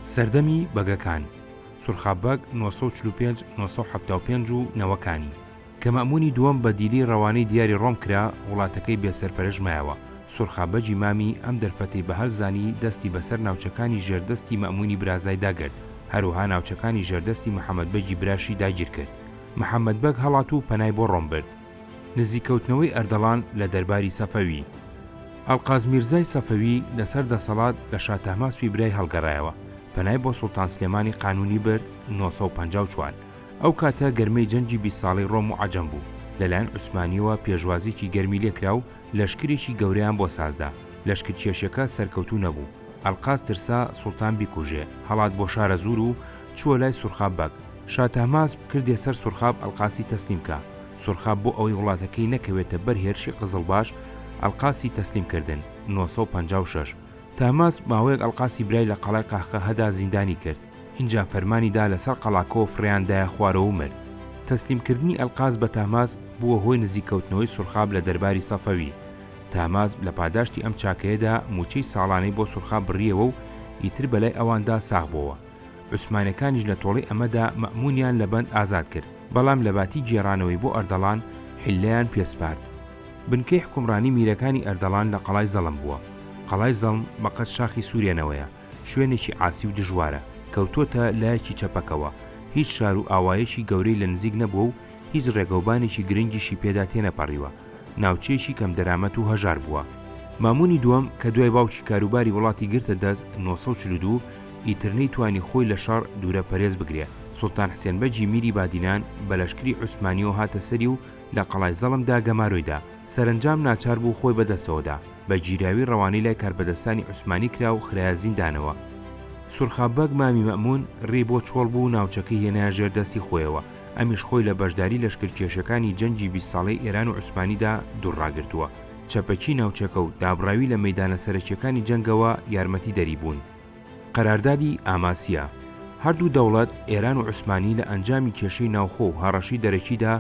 سەردەمی بەگەکان سورخابەگ 945 975 و نەوەکانی کە مەمونی دووەم بە دیلی ڕەوانەی دیاری ڕۆم کرا وڵاتەکەی بێسەرپەرژ مایەوە. سورخابەگی مامی ئەم دەرفەتەی بە هەڵزانی دەستی بەسەر ناوچەکانی ژێردەستی مەمونی برازای داگرت، هەروها ناوچەکانی ژێردەستی محەممەدبەگی براشی داگیر کرد. محەممەدبەگ هەڵات و پەنای بۆ ڕۆم برد. نزیکەوتنەوەی ئەردەڵان لە دەرباری سەفەوی. ئەڵقاز میرزای سەفەوی لەسەر دەسەڵات لە شاه تەحماسپی برای هەڵگەڕایەوە، پەنای بۆ سوڵتان سلێمانی قانونی برد 954. ئەو کاتە گەرمەی جەنجی 20 ساڵی ڕۆم و عەجەم بوو، لەلایەن عوسمانیەوە پێشوازیی گەرمی لێکرا و لەشکرێکی گەورەیان بۆ سازدا. لەشکر کێشەکە سەرکەوتوو نەبوو. ئەڵقاز ترسا سوڵتان بیکوژێ، هەڵات بۆ شارە زور و چووە لای سورخابەگ. شاه تەحماس کردێ سەر سورخاب ئەڵقاسی تەسلیم کە. سورخاب بۆ ئەوەی وڵاتەکەی نەکەوێتە بەر هێرشی قزڵباش ئەڵقاسی تەسلیم کردن 956. تەحماس ماوەیەک ئەڵقاسی برای لە قەڵای قاحقە هەدا زیندانی کرد. اینجا فەرمانیدا لەسەر قەڵاکۆ فڕیاندایە خوارەوە و مرد. تەسلیمکردنی ئەڵقاز بە تەحماس بووە هۆی نزیکەوتنەوەی سورخاب لە دەرباری سەفەوی. تەحماس لە پاداشتی ئەم چاکەیەدا موچەی ساڵانەی بۆ سورخاب بڕیەوە و ئیتر بەلای ئەواندا ساغ بووە. عوسمانەکانیش لە تۆڵی ئەمەدا مەمونیان لە بەند ئازاد کرد، بەڵام لە باتی گێڕانەوەی بۆ ئەردەڵان حیلەیان پێسپارد. بنکەی حکومڕانی میرەکانی ئەردەڵان لە قەڵای زەڵم بووە. قەڵای زەڵم بەقەت شاخی سوورێنەوەیە، شوێنێکی عاسی و دژوارە، کەوتۆتە لایەکی چەپەکەوە، هیچ شار و ئاوایەکی گەورەی لە نزیک نەبووە و هیچ ڕێگەوبانێکی گرنگیشی پێدا تێنەپەڕیوە. ناوچەیەکی کەم دەرامەت و هەژار بووە. ماموونی دووەم کە دوای باوکی کاروباری وڵاتی گرتە دەست 942 ئیترنەی توانی خۆی لە شەڕ دوورە پەرێز بگرێ. سوڵتان حسێنبەگی میری بادینان بە لەشکری عوسمانیەوە هاتە سەری و لە قەڵای زەڵمدا گەمارۆیدا. سەرنجام ناچار بوو خۆی بەدەستەوەدا، بە گیراوی ڕەوانەی لای کاربەدەستانی عوسمانی کرا و خرایە زیندانەوە. سورخابەگ مامی مەمون ڕێ بۆ چۆڵ بوو و ناوچەکەی هێنایە ژێردەستی خۆیەوە. ئەمیش خۆی لە بەشداری لەشکرکێشەکانی جەنجی 20 ساڵەی ئێران و عوسمانیدا دوڕاگرتووە. چەپەکی ناوچەکە و دابڕاوی لە مەیدانە سەرەکیەکانی جەنگەوە یارمەتی دەری بوون. قەراردادی ئاماسیا. هەردوو دەوڵەت ئێران و عوسمانی لە ئەنجامی کێشەی ناوخۆ و هەڕەشی دەرەکیدا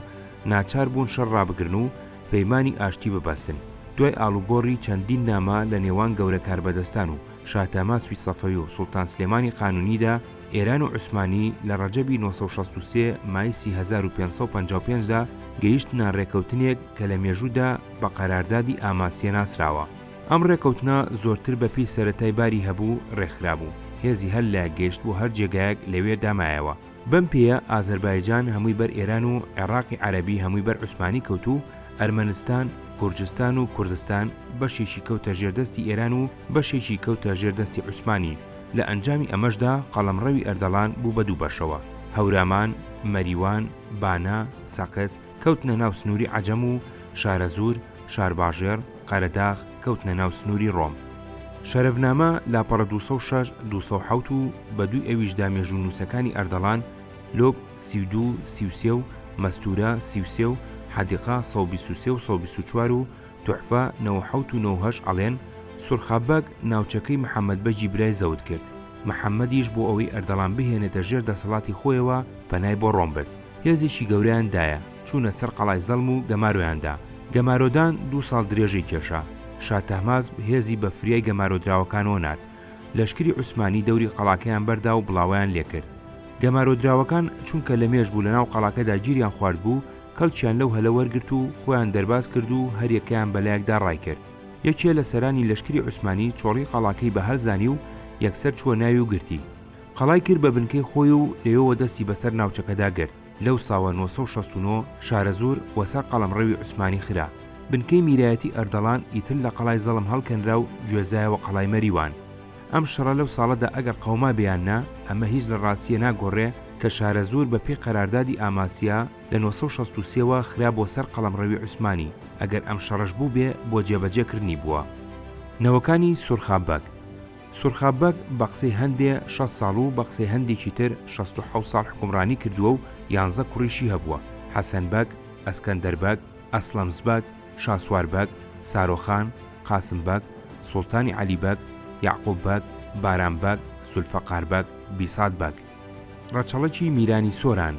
ناچار بوون شەڕ ڕابگرن و پەیمانی ئاشتی ببەستن. دوای ئاڵوگۆڕی چەندین نامە لە نێوان گەورە کاربەدەستان و شاه تەحماسپی سەفەوی و سوڵتان سلێمانی قانونیدا، ئێران و عوسمانی لە ڕەجەبی 963 مای 3555دا گەیشتنە ڕێکەوتنێک کە لە مێژوودا بە قەراردادی ئاماسیە ناسراوە. ئەم ڕێکەوتنە زۆرتر بە پێی سەرەتای باری هەبوو ڕێکخرا بوو. هێزی هەر لا گەیشت بۆ هەر جێگایەک لەوێ دامایەوە. بەم پێیە ئازەربایجان هەمووی بەر ئێران و عێراقی عەرەبی هەمووی بەر عوسمانی کەوت و ئەرمەنستان، کوردستان و کوردستان بەشێکی کەوتە ژێردەستی ئێران و بەشێکی کەوتە ژێردەستی عوسمانی. لە ئەنجامی ئەمەشدا قەڵەمڕەوی ئەردەڵان بوو بە دوو بەشەوە. هەورامان، مەریوان، بانا، سەقز کەوتنە ناو سنووری عەجەم و شارەزور، شارباژێر، قەرەداغ کەوتنە ناو سنووری ڕۆم. شەرەفنامە لاپەڕە 206 207 و بە دوی ئەویشدا مێژوو نووسەکانی ئەردەڵان لۆب 32 33 و مەستورە 33 و حەدیقا 123 و 124 و توحفە 97 و 98 ئەڵێن سورخابەگ ناوچەکەی محەممەدبەگی برای زەوت کرد. محەممەدیش بۆ ئەوەی ئەردەڵان بهێنێتە ژێر دەسەڵاتی خۆیەوە پەنای بۆ ڕۆم برد. هێزێکی گەورەیاندایە، چوونە سەر قەڵای زەڵم و گەمارۆیاندا. گەمارۆدان 2 ساڵ درێژەی کێشا. شاه تەحماس هێزی بە فریای گەمارۆدراوەکانەوە نات. لەشکری عوسمانی دەوری قەڵاکەیان بەردا و بڵاویان لێکرد. گەمارۆدراوەکان چونکە لە مێژ بوو لەناو قەڵاکەدا گیریان خوارد بوو، کەڵکیان لەو هەلە وەرگرت و خۆیان دەرباز کرد و هەریەکەیان بەلایەکدا ڕای کرد. یەکێ لە سەرانی لەشکری عوسمانی چۆڵی قەڵاکەی بە هەڵزانی و یەکسەر چووە ناوی و گرتی. قەڵای کرد بە بنکەی خۆی و لێەوە دەستی بەسەر ناوچەکەدا گرت. لەو ساوە 969 شارەزور وەسەر قەڵەمڕەوی عوسمانی خرا. بنکەی میرایەتی ئەردەڵان ئیتر لە قەڵای زەڵم هەڵکەنرا و گوێزایەوە قەڵای مەریوان. ئەم شەڕە لەو ساڵەدا ئەگەر قەوما بێیاننا ئەمە هیچ لە ڕاستیە ناگۆڕێ کە شارەزور بە پێی قەراردادی ئاماسیا لە 963ەوە خرا بۆ سەر قەڵەمڕەوی عوسمانی. ئەگەر ئەم شەڕەش بوو بێ بۆ جێبەجێکردنی بووە. نەوەکانی سورخابەگ. سورخابەگ بە قسەی هەندێ 6 ساڵ و بە قسەی هەندێکی تر 67 ساڵ حکومڕانی کردووە و 11 کوڕیشی هەبووە: حەسەنبەگ، ئەسکەندەربەگ، ئەسلەمزبەگ، شاسواربەگ، سارۆخان، قاسمبەگ، سوڵتانی عەلیبەگ، یعقوببەگ، بارانبەگ، زولفەقاربەگ، بیساتبەگ. ڕەچەڵەکی میرانی سۆران.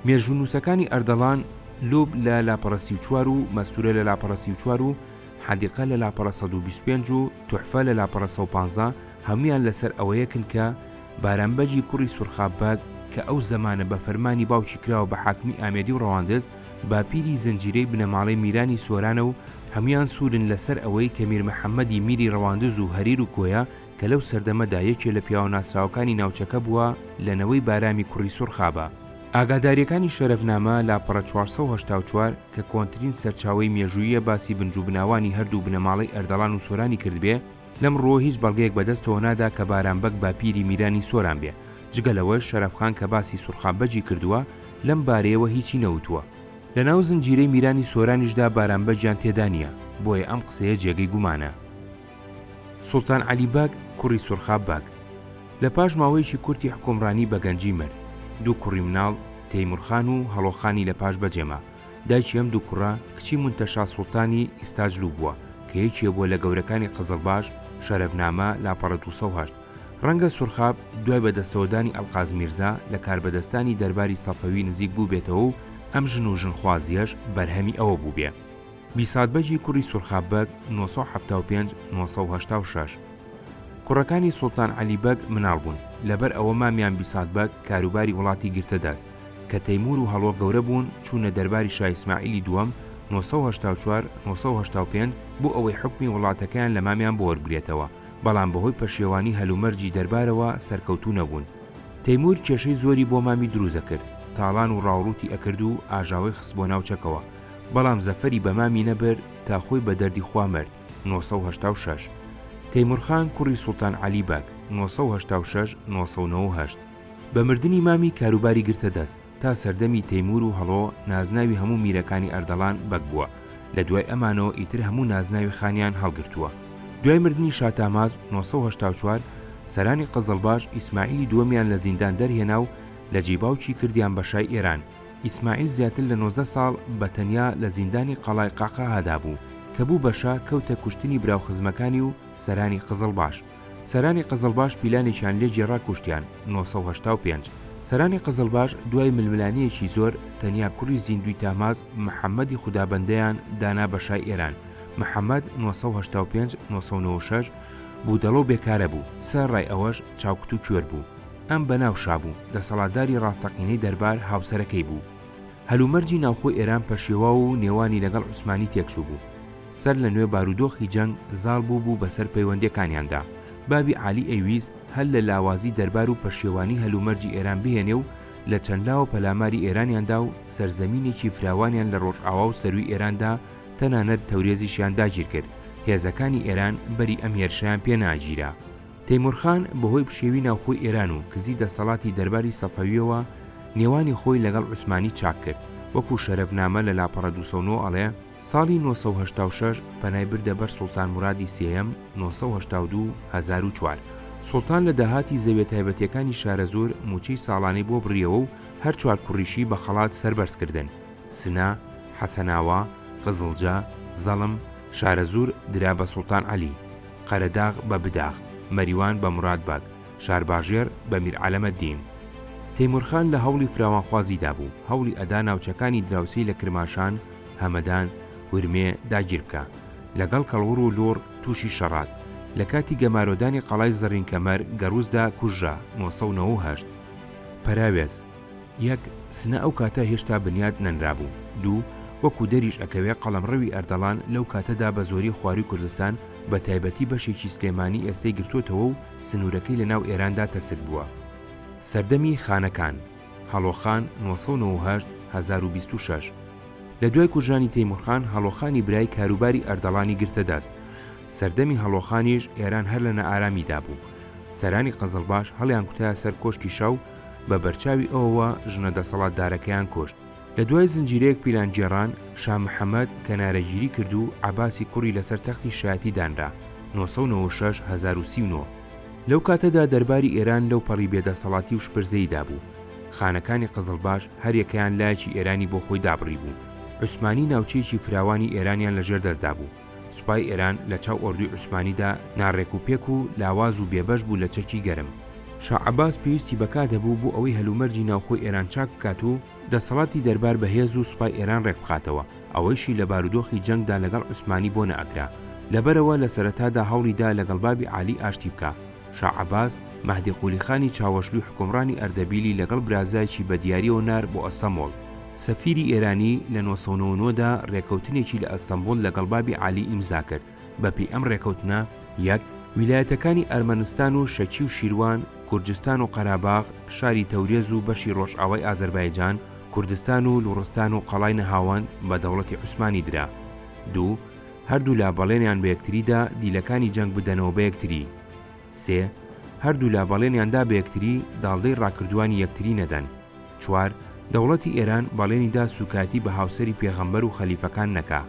مێژوو نووسەکانی ئەردەڵان لۆب لە لاپەڕە 34 و مەستورە لە لاپەڕە 34 و حەدیقە لە لاپەڕە 125 و توحفە لە لاپەڕە 115 هەمویان لەسەر ئەوەیەکن کە بارانبەجی کوڕی سورخابەگ کە ئەو زەمانە بە فەرمانی باوکی کراوە بە حاکمی ئامێدی و ڕەواندز باپیری زنجیرەی بنەماڵەی میرانی سۆرانە و هەمویان سوورن لەسەر ئەوەی کە میر مەحەممەدی میری ڕەواندز و هەریر و کۆیە کە لەو سەردەمەدا یەکێ لە پیاوە ناسراوەکانی ناوچەکە بووە لەنەوەی بارامی کوڕی سورخابە. ئاگاداریەکانی شەرەفنامە لاپەڕە 484 کە کۆنترین سەرچاوەی مێژوویە باسی بنجوبناوانی هەردوو بنەماڵەی ئەردەڵان و سۆرانی کردبێ لەمڕۆ هیچ بەڵگەیەک بەدەستەوە نادا کە بارانبەگ باپیری میرانی سۆران بێ. جگەلەوەش شەرەفخان کە باسی سورخابەجی کردووە لەم بارەیەوە هیچی نەوتووە. لەناو زنجیرەی میرانی سۆرانیشدا بارانبەجیان تێدا نییە، بۆیە ئەم قسەیە جێگەی گومانە. سوڵتان عەلیبەگ کوڕی سورخابەگ لە پاش ماوەیەکی کورتی حکومڕانی بە گەنجی مرد. دوو کوڕی مناڵ تەیمورخان و هەڵۆخانی لە پاش بەجێما. دایکی ئەم دوو کوڕە کچی مونتەشا سوڵتانی ئیستاجلو بووە کە یەکێ بووە لە گەورەکانی قەزڵباش شەرەفنامە لاپەڕە 208. ڕەنگە سورخاب دوای بەدەستەوەدانی ئەڵقاز میرزا لە کاربەدەستانی دەرباری سەفەوی نزیک بوو بێتەوە و ئەم ژن و ژنخوازیەش بەرهەمی ئەوە بوو بێ. بیساتبەجی کوڕی سورخابەگ 975-986. کوڕەکانی سوڵتان عەلیبەگ مناڵ بوون، لەبەر ئەوە مامیان بیساتبەگ کاروباری وڵاتی گرتە دەست کە تەیمور و هەڵۆ گەورە بوون چوونە دەرباری شای ئیسماعیلی دووەم 984-985 بۆ ئەوەی حکمی وڵاتەکەیان لە مامیان بۆ وەرگرێتەوە، بەڵام بەهۆی پەشێوانی هەلومەرجی دەربارەوە سەرکەوتوو نەبوون. تەیمور کێشەی زۆری بۆ مامی دروزە کرد، تاڵان و ڕاوڕوتی ئەکرد و ئاژاوەی خست بۆ ناوچەکەوە، بەڵام زەفەری بە مامی نەبەر تا خۆی بە دەردی خوا مرد. 986. تەیمورخان کوڕی سوڵتان عەلیبەگ 986-998. بە مردنی مامی کاروباری گرتە دەست تا سەردەمی تەیمور و هەڵۆ نازناوی هەموو میرەکانی ئەردەڵان بەگ بووە. لە دوای ئەمانەوە ئیتر هەموو نازناوی خانیان هەڵگرتووە. دوای مردنی شاتاماز 984 سەرانی قەزڵباش ئیسماعیلی دووەمیان لە زیندان دەرهێنا و لە جێباوکی کردیان بە شای ئێران. ئیسماعیل زیاتر لە 19 ساڵ بە تەنیا لە زیندانی قەڵای قاقا هادا بوو کە بوو بەشا کەوتە کوشتنی براوخزمەکانی و سەرانی قەزڵباش. سەرانی قەزڵباش پیلانێکیان لێ جێڕا کوشتیان 985. سەرانی قەزڵباش دوای ململانیەکی زۆر تەنیا کوڕی زیندوی تاماز محەممەدی خودابەندەیان دانا بە شای ئێران. محەممەد 985-996 بوو دەڵۆ بێکارە بوو، سەر ڕای ئەوەش چاوکت و کوێر بوو. ئەم بەناوشا بوو دەسەڵاتداری ڕاستەقینەی دەربار هاوسەرەکەی بوو. هەلومەرجی ناوخۆی ئێران پەشێوا و نێوانی لەگەڵ عوسمانی تێکچوو بوو. سەر لە نوێ بارودۆخی جەنگ زاڵ بوو بەسەر پەیوەندیەکانیاندا. بابی عالی ئەیویز هەل لە لاوازی دەربار و پەشێوانی هەلومەرجی ئێران بهێنێ و لە چەندلاوە پەلاماری ئێرانیاندا و سەرزەمینێکی فراوانیان لە ڕۆژئاوا و سەروی ئێراندا تەنانەت تەورێزیشیان داگیر کرد. هێزەکانی ئێران بەری ئەم هێرشیان پێ ناگیرا. تەیمورخان بەهۆی پشێوی ناوخۆی ئێران و کزی دەسەڵاتی دەرباری سەفەویەوە نێوانی خۆی لەگەڵ عوسمانی چاک کرد. وەکو شەرەفنامە لە لاپەڕە 209 ئەڵێ ساڵی 986 پەنای بردە بەر سوڵتان مورادی سێیەم 982-1004. سوڵتان لە داهاتی زەویە تایبەتیەکانی شارە زۆر موچەی ساڵانەی بۆ بڕیەوە و هەر چوار کوڕیشی بە خەڵات سەربەرزکردن. سنا، حەسەناوە، قزڵجا، زەڵم، شارە زۆر درا بە سوڵتان عەلی، قەرەداغ بە بداغ، مەریوان بە مورادباگ، شارباژێر بە میر عەلەمەددین. تەیمورخان لە هەوڵی فراوانخوازیدا بوو، هەوڵی ئەدا ناوچەکانی دراوسی لە کرماشان، هەمەدان، ورمێ داگیر بکە، لەگەڵ کەڵوڕ و لۆڕ تووشی شەڕات. لە کاتی گەمارۆدانی قەڵای زەڕین کەمەر گەڕووزدا کوژرا 998. پەراوێز 1. سنە ئەو کاتە هێشتا بنیاد نەنرابوو. 2. وەکو دەریش ئەکەوێ قەڵەمڕەوی ئەردەڵان لەو کاتەدا بە زۆری خواروی کوردستان بە تایبەتی بەشێکی سلێمانی ئێستەی گرتوۆتەوە و سنوورەکەی لە ناو ئێراندا تەسک بووە. سەردەمی خانەکان هەڵۆخان 998-1026. لە دوای کوژانی تەیمورخان هەڵۆخانی برای کاروباری ئەردەڵانی گرتە دەست. سەردەمی هەڵۆخانیش ئێران هەر لە نەئارامیدا بوو. سەرانی قەزڵباش هەڵیان کوتایە سەر کۆشکی شەو بە بەرچاوی ئەوەوە ژنە دەسەڵاتدارەکەیان کۆشت. لە دوای زنجیرەیەک پیلانجێڕان شاه محەممەد کەنارەگیری کرد و عەباسی کوڕی لەسەر تەختی شایەتی دانرا 996-1039. لەو کاتەدا دەرباری ئێران لەو پەڕی بێدەسەڵاتی و شپرزەیدا بوو. خانەکانی قزڵباش هەر یەکەیان لایەکی ئێرانی بۆ خۆی دابڕی بوو. عوسمانی ناوچەیەکی فراوانی ئێرانیان لەژێر دەستدا بوو. سوپای ئێران لە چاو ئۆردوی عوسمانیدا ناڕێک و پێک و لاواز و بێبەش بوو لە چەکی گەرم. شاه عەباس پێویستی بەکاتەبوو بۆ ئەوەی هەلومەرجی ناوخۆی ئێران چاک بکات و دەسەڵاتی دەربار بەهێز و سوپای ئێران ڕێک بخاتەوە، ئەوەیشی لە بارودۆخی جەنگدا لەگەڵ عوسمانی بۆ نەئەکرا. لەبەرەوە لە سەرەتادا هەوڵیدا لەگەڵ بابی عالی ئاشتی بکە. شاه عەباس مەهدی قولیخانی چاوەشلوی حکومڕانی ئەردەبیلی لەگەڵ برازایکی بە دیاریەوە نار بۆ ئەستەمبۆڵ. سەفیری ئێرانی لە 1990دا ڕێکەوتنێکی لە ئەستەمبۆڵ لەگەڵ بابی عالی ئیمزا کرد. بەپێی ئەم ڕێکەوتنە یەک ویلایەتەکانی ئەرمەنستان و شەکی و شیروان، کوردستان و قەراباغ، شاری تەورێز و بەشی ڕۆژئاوای ئازەربایجان، کوردستان و لوڕستان و قەڵای نەهاوەند بە دەوڵەتی عوسمانی درا. دوو هەردوو لابەڵێنیان بە یەکتریدا دیلەکانی جەنگ بدەنەوە بە یەکتری. سێ هەردوو لابەڵێنیاندا بە یەکتری داڵدەی ڕاکردوانی یەکتری نەدەن. چوار دەوڵەتی ئێران بەڵێنیدا سوکاتی بە هاوسەری پێغەمبەر و خەلیفەکان نەکا.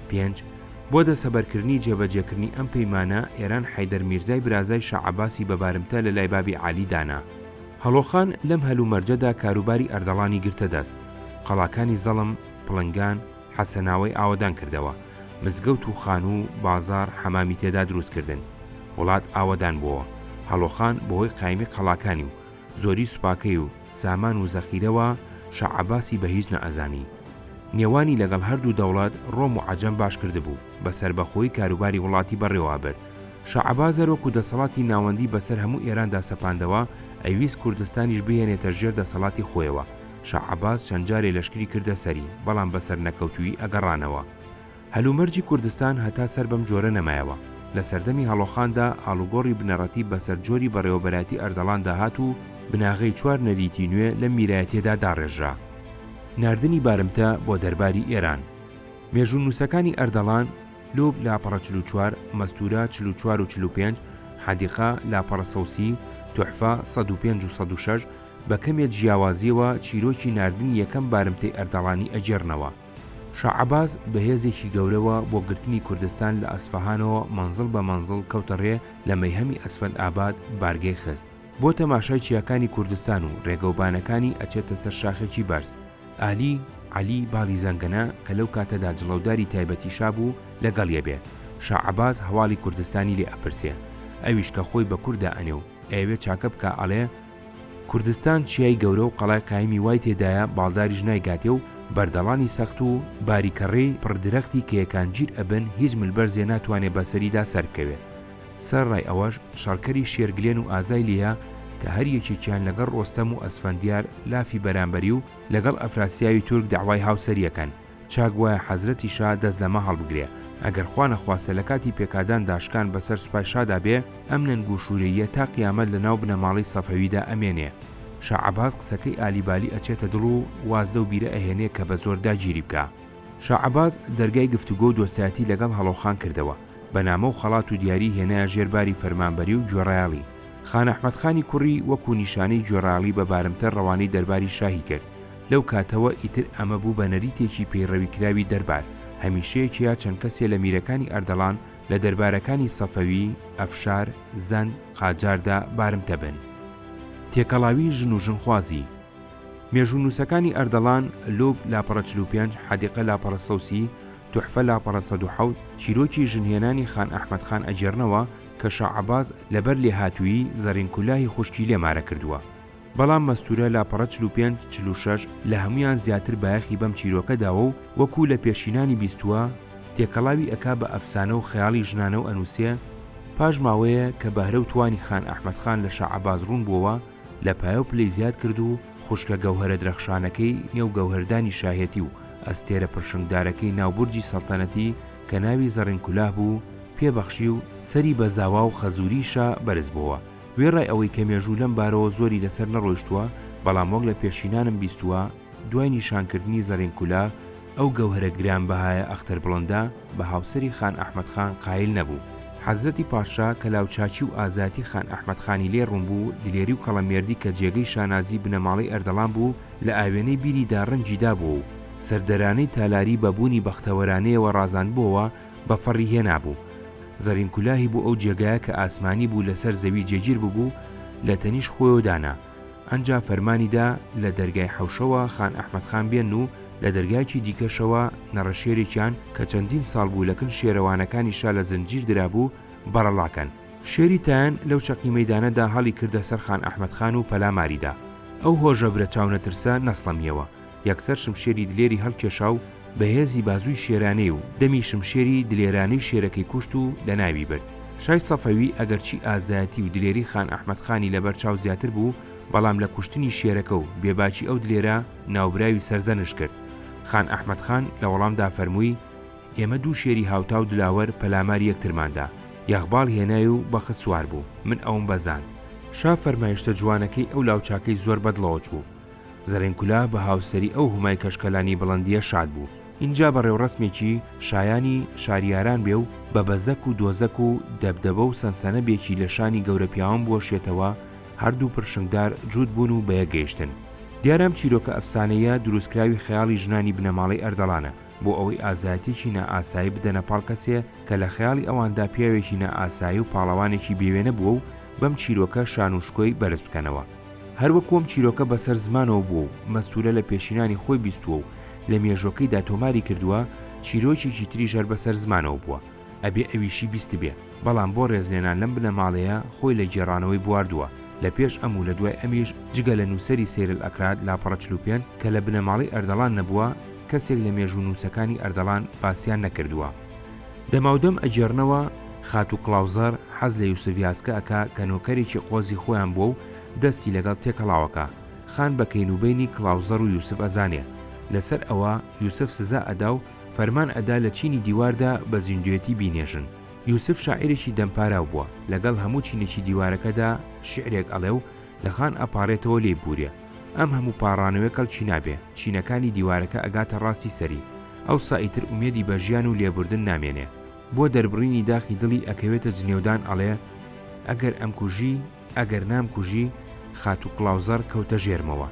پێنج بۆ دەسەبەرکردنی جێبەجێکردنی ئەم پەیمانە ئێران حەیدەر میرزای برازای شاع عەباسی بەبارمتە لە لای بابی عالی دانا. هەڵۆخان لەم هەلومەرجەدا کاروباری ئەردەڵانی گرتە دەست. قەڵاکانی زەڵم، پڵنگان، حەسەناوەی ئاوەدان کردەوە. مزگەوت و خان و بازار حەمامی تێدا دروستکردن. وڵات ئاوەدان بووە. هەڵۆخان بەهۆی قایمی قەڵاکانی و زۆری سوپاکەی و سامان و زەخیرەوە شاع عەباسی بە هیچ نەئەزانی. نێوانی لەگەڵ هەردوو دەوڵەت ڕۆم و عەجەم باش کردبوو بەسەر بەخۆی کاروباری وڵاتی بەڕێوە برد. شاع عەباس وەکو دەسەڵاتی ناوەندی بەسەر هەموو ئێراندا سەپاندەوە، ئەویست کوردستانیش بهێنێتە ژێر دەسەڵاتی خۆیەوە. شاع عەباس چەند جارێ لەشکری کردە سەری، بەڵام بەسەر نەکەوتووی ئەگەڕانەوە. هەلومەرجی کوردستان هەتا سەر بەم جۆرە نەمایەوە. لە سەردەمی هەڵۆخاندا ئاڵوگۆڕی بنەڕەتی بەسەر جۆری بەڕێوەبەراتی ئەردەڵاندا هات و بناغەی چوار نەریتی نوێ لە میرایەتێدا داڕێژرا. ناردنی بارمتە بۆ دەرباری ئێران. مێژوو نووسەکانی ئەردەڵان لۆب لاپەڕە 44، مەستورە 44 و 45، حەدیقە لاپەڕە سەوسی، تۆحفە 105 و 106 بە کەمێک جیاوازیەوە چیرۆکی ناردنی یەکەم بارمتەی ئەردەڵانی ئەجێرنەوە. شاع عەباس بەهێزێکی گەورەوە بۆ گرتنی کوردستان لە ئەسفەهانەوە مەنزڵ بە مەنزڵ کەوتە ڕێ لە مەیهەمی ئەسفەند ئاباد بارگەی خست. بۆ تەماشای چیاکانی کوردستان و ڕێگەوبانەکانی ئەچێتە سەر شاخێکی بەرز. عەلی باڵی زەنگەنە کە لەو کاتەدا جڵەوداری تایبەتی شابوو لەگەڵیە بێ. شاع عەباس هەواڵی کوردستانی لێ ئەپرسێ. ئەویش کە خۆی بە کووردا ئەنێ و ئەوێ چاکە بکە ئەڵێ کوردستان چیای گەورە و قەڵای قایمی وای تێدایە باڵداریش نایگاتێ و بەردەڵانی سەخت و باریکەڕێی پڕدرەختی کە یەکان گیر ئەبن هیچ ملبەرزێ ناتوانێت بەسەریدا سەرکەوێت. سەرڕای ئەوەش شەڕکەری شێرگلێن و ئازای لێیە کە هەر یەکێکیان لەگەڵ ڕۆستەم و ئەسفەندیار لافی بەرامبەری و لەگەڵ ئەفراسیاوی تورک داوای هاوسەریەکەن. چاک وایە حەزرەتی شا دەست لەمە هەڵبگرێ. ئەگەر خوا نەخواستە لە کاتی پێکادان داشکان بەسەر سوپای شادا بێ، ئەم نەنگوشورەیە تا قیامەت لەناو بنەماڵی سەفەویدا ئەمێنێ. شاع عەباس قسەکەی ئالیبالی ئەچێتە دڵ و وازدە و بیرە ئەهێنێ کە بە زۆر داگیری بکە. شاع عەباس دەرگای گفتوگۆ و دۆستایەتی لەگەڵ هەڵۆخان کردەوە. بەنامە و خەڵات و دیاری هێنایە ژێرباری فەرمانبەری و گوێڕایاڵی. خان ئەحمەدخانی کوڕی وەکو نیشانەی گوێڕایاڵی بە بارمتە ڕەوانەی دەرباری شاهی کرد. لەو کاتەوە ئیتر ئەمە بوو بە نەریتێکی پەیڕەویکراوی دەربار. هەمیشەیەکیە چەند کەسێ لە میرەکانی ئەردەڵان لە دەربارەکانی سەفەوی، ئەفشار، زەن، قاجاردا بارمتە بن. تێکەڵاوی ژن و ژنخوازی. مێژوو نووسەکانی ئەردەڵان لۆب لاپەڕە 45، حەدیقە لاپەڕە سەوسی، تۆحفە لاپەڕە 107 چیرۆکی ژنهێنانی خان ئەحمەدخان ئەجێرنەوە کە شاع عەباس لەبەر لێهاتووی زەڕینکولاهی خوشکی لێمارە کردووە. بەڵام مەستورە لاپەڕە 45 46 لە هەمویان زیاتر بایەخی بەم چیرۆکەداوە و وەکو لە پێشینانی بیستووە تێکەڵاوی ئەکا بە ئەفسانە و خەیاڵی ژنانە و ئەنووسێ. پاش ماوەیە کە بەهرە و توانی خان ئەحمەدخان لە شاع عەباس ڕوون بووەوە، لە پایە و پلەی زیاد کرد و خوشکە گەوهرە درەخشانەکەی نێو گەوهردانی شاهێتی و ئەستێرە پرشنگدارەکەی ناوبورجی سەڵتەنەتی کە ناوی زەڕینکولاه بوو پێبەخشی و سەری بە زاوا و خەزوریشە بەرز بووە. وێڕای ئەوەی کە مێژوو لەم بارەوە زۆری لەسەر نەڕۆیشتووە، بەڵام وەک لە پێشینانم بیستووە دوای نیشانکردنی زەڕینکولاه ئەو گەوهرە گرانبەهایە ئەختەر بڵندا بە هاوسەری خان ئەحمەدخان قایل نەبوو. حەزرەتی پاشا کە لاوچاکی و ئازاتی خان ئەحمەدخانی لێ ڕوون بوو، دلێری و کەڵەمێردی کە جێگەی شانازی بنەماڵی ئەردەڵان بوو لە ئاوێنەی بیریدا ڕەنجیدا بوو و سەردەرانەی تالاری بەبوونی بەختەوەرانەیەوە ڕازاند بووەوە بە فەڕی هێنابوو. زەڕینکولاهی بوو ئەو جێگایە کە ئاسمانی بوو لەسەر زەوی جێگیر بوو لە تەنیش خۆیەوە دانا. ئەنجا فەرمانیدا لە دەرگای حەوشەوە خان ئەحمەدخان بێن و لە دەرگایکی دیکەشەوە نەڕەشێرێکیان کە چەندین ساڵ بوو لەکن شێرەوانەکانی شا لە زنجیر درابوو بەڕەڵاکەن. شێری تایان لەو چەقی مەیدانەدا هەڵی کردە سەر خان ئەحمەدخان و پەلاماریدا. ئەو هۆژە برە چاونەترسە نەسڵەمیەوە. یەکسەر شمشێری دلێری هەڵکێشا و بەهێزی بازووی شێرانەی و دەمی شمشێری دلێرانەی شێرەکەی کوشت و لە ناوی برد. شای سەفەوی ئەگەرچی ئازایەتی و دلێری خان ئەحمەدخانی لەبەر چاو زیاتر بوو، بەڵام لە کوشتنی شێرەکە و بێباچی ئەو دلێرە ناوبراوی سەرزەنش کرد. خان ئەحمەدخان لە وەڵامدا فەرمووی: ئێمە دوو شێری هاوتا و دلاوەر پەلاماری یەکترماندا، یەخباڵ هێنای و بەخت سوار بوو، من ئەوم بەزان. شا فەرمایشتە جوانەکەی ئەو لاوچاکەی زۆر بەدڵەوە چوو. زەرێنکولا بە هاوسەری ئەو هومای کەشکەلانی بڵندیە شاد بوو. اینجا بەڕێوڕسمێکی شایانی شاریاران بێ و بە بەزەک و دۆزەک و دەبدەبە و سەنسەنەبێکی لە شانی گەورە پیاوان بۆشێتەوە، هەردوو پرشنگدار جوود بوون و بەیەگەیشتن. دیارەم چیرۆکە ئەفسانەیە دروستکراوی خەیاڵی ژنانی بنەماڵی ئەردەڵانە بۆ ئەوەی ئازایەتێکی نائاسایی بدەنە پاڵ کەسێ کە لە خەیاڵی ئەواندا پیاوێکی نائاسایی و پاڵەوانێکی بێوێنە بووە و بەم چیرۆکە شانوشکۆی بەرز بکەنەوە. هەروەکوم چیرۆکە بەسەر زمانەوە بوو و مەستورە لە پێشینانی خۆی بیستووە و لە مێژۆکەیدا تۆماری کردووە چیرۆکێکی تریش هەر بەسەر زمانەوە بووە، ئەبێ ئەویشی بیست بێ، بەڵام بۆ ڕێزلێنان لەم بنەماڵەیە خۆی لە جێڕانەوەی بواردووە. لە پێش ئەم و لە دوای ئەمیش جگە لە نووسەری سێرل ئەکراد لاپەڕە چلوپێن کە لە بنەماڵی ئەردەڵان نەبووە، کەسێک لە مێژوو نووسەکانی ئەردەڵان باسییان نەکردووە. دەماودەم ئەجێڕنەوە خات و کڵاوزەر حەز لە یوسف یاسکە ئەکا کە نۆکەرێکی قۆزی خۆیان بووە و دەستی لەگەڵ تێکەڵاوەکە. خان بە کەینوبینی کڵاوزەر و یوسف ئەزانێ. لەسەر ئەوە یوسف سزا ئەدا و فەرمان ئەدا لە چینی دیواردا بە زیندوێتی بینێژن. یوسف شاعیرێکی دەمپاراو بووە، لەگەڵ هەموو چینێکی دیوارەکەدا شعرێک ئەڵێ و لە خان ئەپارێتەوە لێ بورێ. ئەم هەموو پاڕانەوە کەڵ چینابێ، چینەکانی دیوارەکە ئەگاتە ڕاستی سەری، ئەو سائیتر ئومێدی بە ژیان و لێبوردن نامێنێ. بۆ دەربڕینی داخی دڵی ئەکەوێتە جنێودان ئەڵێ: ئەگەر ئەم کوژی ئەگەر نام کوژی، خات و کڵاوزەر کەوتە ژێرمەوە.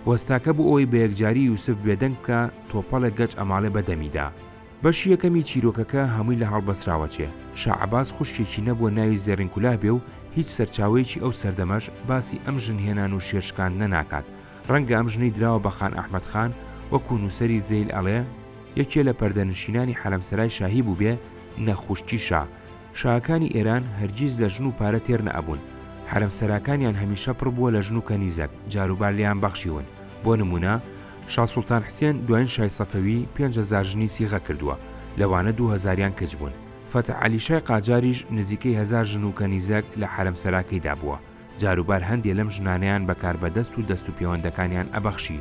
وەستاکە بوو ئەوەی بە یەکجاری یوسف بێدەنگ بکە تۆپەڵێک گەج ئەماڵێ بەدەمیدا. بەشی یەکەمی چیرۆکەکە هەمووی لە هەڵبەسراوە چێ. شاعباس خوشکێکی نەبووە ناوی زێڕینکولا بێ و هیچ سەرچاوەیەکی ئەو سەردەمەش باسی ئەم ژنهێنان و شێرشکاندنە ناکات. ڕەنگە ئەم ژنەی دراوە بە خان ئەحمەدخان وەکو نووسەری زەیل ئەڵێ یەکێ لە پەردەنشینانی حەرەمسەرای شاهی بوو بێ نەخوشتی شا. شاکانی ئێران هەرگیز لە ژن و پارە تێر نەئەبوون. حەرەمسەراکانیان هەمیشە پڕ بووە لە ژن و کەنیزەک، جاروبار لیان بەخشیون. بۆ نمونە شا سوڵتان حسێن دوایین شای سەفەوی 5,000 ژنی سیغە کردووە، لەوانە 2,000یان کچ بوون. فەتح عەلی شای قاجاریش نزیکەی 1000 ژن و کەنیزەک لە حەرەمسەراکەیدا بووە، جاروبار هەندێک لەم ژنانەیان بەکار بەدەست و دەست و پەیوەندەکانیان ئەبەخشی.